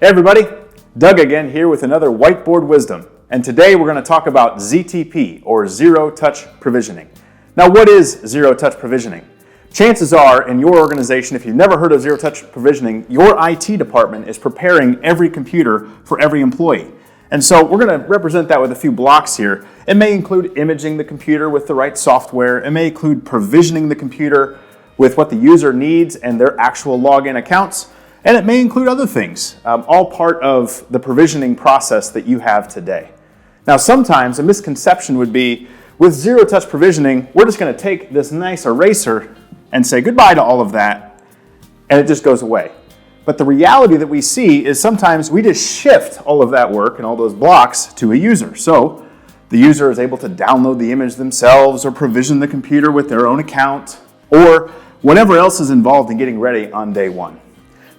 Hey everybody, Doug again here with another Whiteboard Wisdom. And today we're going to talk about ZTP, or Zero Touch Provisioning. Now what is Zero Touch Provisioning? Chances are in your organization, if you've never heard of Zero Touch Provisioning, your IT department is preparing every computer for every employee. And so we're going to represent that with a few blocks here. It may include imaging the computer with the right software. It may include provisioning the computer with what the user needs and their actual login accounts. And it may include other things, all part of the provisioning process that you have today. Now, sometimes a misconception would be, with zero-touch provisioning, we're just going to take this nice eraser and say goodbye to all of that, and it just goes away. But the reality that we see is sometimes we just shift all of that work and all those blocks to a user. So the user is able to download the image themselves or provision the computer with their own account or whatever else is involved in getting ready on day one.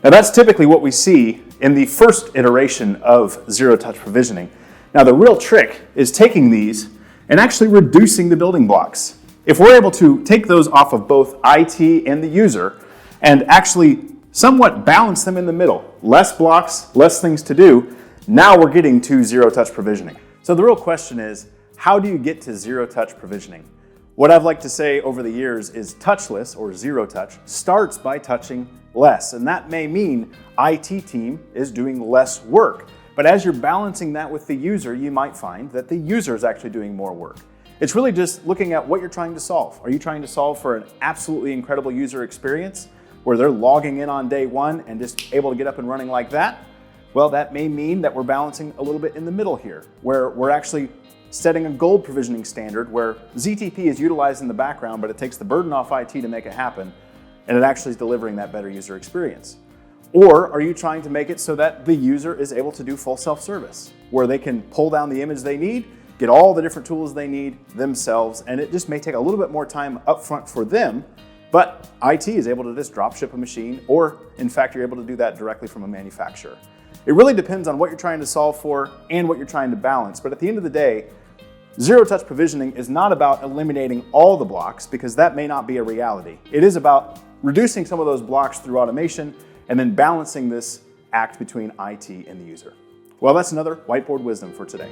Now that's typically what we see in the first iteration of zero-touch provisioning. Now the real trick is taking these and actually reducing the building blocks. If we're able to take those off of both IT and the user and actually somewhat balance them in the middle, less blocks, less things to do, now we're getting to zero-touch provisioning. So the real question is, how do you get to zero-touch provisioning? What I've liked to say over the years is touchless, or zero touch, starts by touching less. And that may mean IT team is doing less work. But as you're balancing that with the user, you might find that the user is actually doing more work. It's really just looking at what you're trying to solve. Are you trying to solve for an absolutely incredible user experience where they're logging in on day one and just able to get up and running like that? Well, that may mean that we're balancing a little bit in the middle here, where we're actually setting a gold provisioning standard where ZTP is utilized in the background, but it takes the burden off IT to make it happen, and it actually is delivering that better user experience. Or are you trying to make it so that the user is able to do full self-service, where they can pull down the image they need, get all the different tools they need themselves, and it just may take a little bit more time up front for them, but IT is able to just drop ship a machine, or in fact, you're able to do that directly from a manufacturer. It really depends on what you're trying to solve for and what you're trying to balance, but at the end of the day, zero-touch provisioning is not about eliminating all the blocks, because that may not be a reality. It is about reducing some of those blocks through automation and then balancing this act between IT and the user. Well, that's another Whiteboard Wisdom for today.